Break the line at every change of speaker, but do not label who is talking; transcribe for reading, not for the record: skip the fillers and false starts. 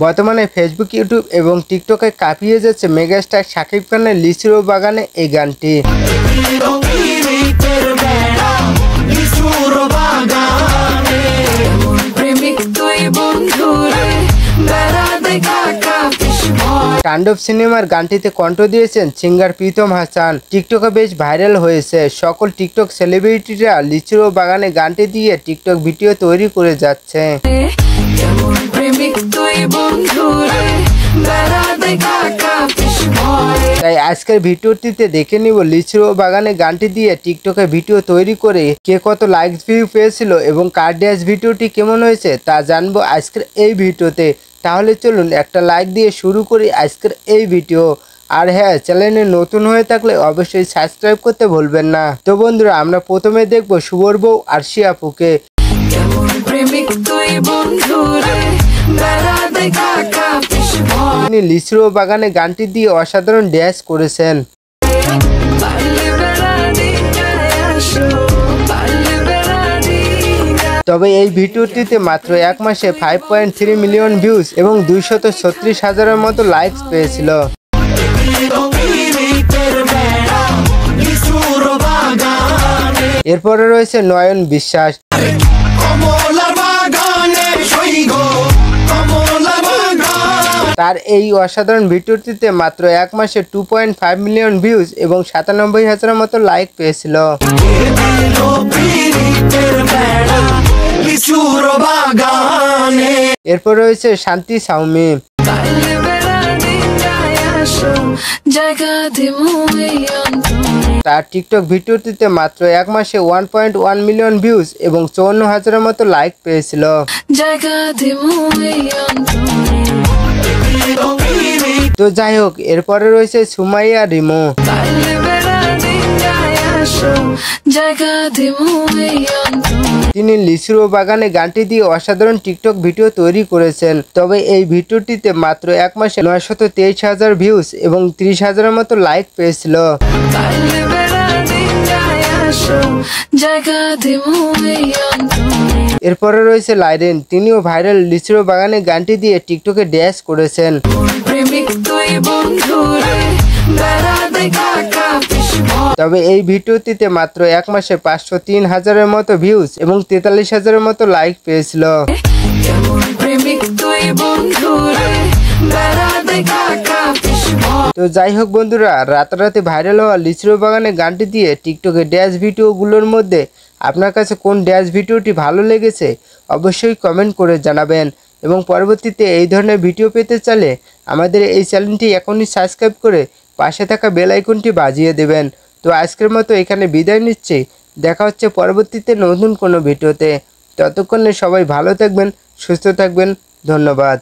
বর্তমানে Facebook, YouTube এবং টিকটকে কাঁপিয়ে যাচ্ছে মেগাস্টার শাকিব খানের লিচুর বাগানে এই গানটি। তাণ্ডব সিনেমার গানটিতে কণ্ঠ দিয়েছেন সিঙ্গার প্রীতম হাসান। টিকটকে বেশ ভাইরাল হয়েছে। সকল টিকটক সেলিব্রিটিরা লিচুর বাগানে গানটি দিয়ে টিকটক ভিডিও তৈরি করে যাচ্ছে। তাই আজকের ভিডিওটিতে দেখে নিব লিচুর বাগানে গানটি দিয়ে টিকটকে ভিডিও তৈরি করে কে কত লাইক ভিউ পেয়েছিল এবং কার ড্যান্স ভিডিওটি কেমন হয়েছে তা জানবো আজকের এই ভিডিওতে। তাহলে চলুন একটা লাইক দিয়ে শুরু করি আজকের এই ভিডিও। আর হ্যাঁ, চ্যানেলে নতুন হয়ে থাকলে অবশ্যই সাবস্ক্রাইব করতে ভুলবেন না। তো বন্ধুরা, আমরা প্রথমে দেখবো শুভর বউ আরশি আপুকে। তিনি লিচুর বাগানে গানটি দিয়ে অসাধারণ ড্যান্স করেছেন। তবে এই ভিডিওটিতে মাত্র এক মাসে 5.3 মিলিয়ন ভিউজ এবং 236,000-এর মতো লাইকস পেয়েছিল। এরপরে রয়েছে নয়ন বিশ্বাস। তার এই অসাধারণ ভিডিওটিতে মাত্র এক মাসে 2.5 মিলিয়ন ভিউজ এবং 97,000-এর মতো লাইক পেয়েছিল। এরপর রয়েছে শান্তি সাউমি। তার টিকটক ভিডিওটিতে মাত্র এক মাসে 1.1 মিলিয়ন ভিউজ এবং 54,000-এর মতো লাইক পেয়েছিল। তো যাই হোক, এরপরে রয়েছে সুমাইয়া রিমো। তিনি লিচুর বাগানে গানটি দিয়ে অসাধারণ টিকটক ভিডিও তৈরি করেছেন। তবে এই ভিডিওটিতে মাত্র এক মাসে 923,000 ভিউজ এবং 30,000-এর মতো লাইক পেয়েছিল। এরপরে রয়েছে লাইরেন। তিনিও ভাইরাল লিচুর বাগানে গানটি দিয়ে টিকটকে ড্যান্স করেছেন। তবে এই ভিডিওটিতে মাত্র এক মাসে 503,000-এর মতো ভিউজ এবং 43,000-এর মতো লাইক পেয়েছিল। তো যাই হোক বন্ধুরা, রাতারাতি ভাইরাল হওয়া লিচুর বাগানে গানটি দিয়ে টিকটকে ড্যান্স ভিডিওগুলোর মধ্যে আপনার কাছে কোন ড্যান্স ভিডিওটি ভালো লেগেছে অবশ্যই কমেন্ট করে জানাবেন। এবং পরবর্তীতে এই ধরনের ভিডিও পেতে চাইলে আমাদের এই চ্যানেলটি এখনই সাবস্ক্রাইব করে পাশে থাকা বেল আইকনটি বাজিয়ে দেবেন। তো আজকের মতো এখানে বিদায় নিচ্ছি। দেখা হচ্ছে পরবর্তীতে নতুন কোনো ভিডিওতে। ততক্ষণে সবাই ভালো থাকবেন, সুস্থ থাকবেন। ধন্যবাদ।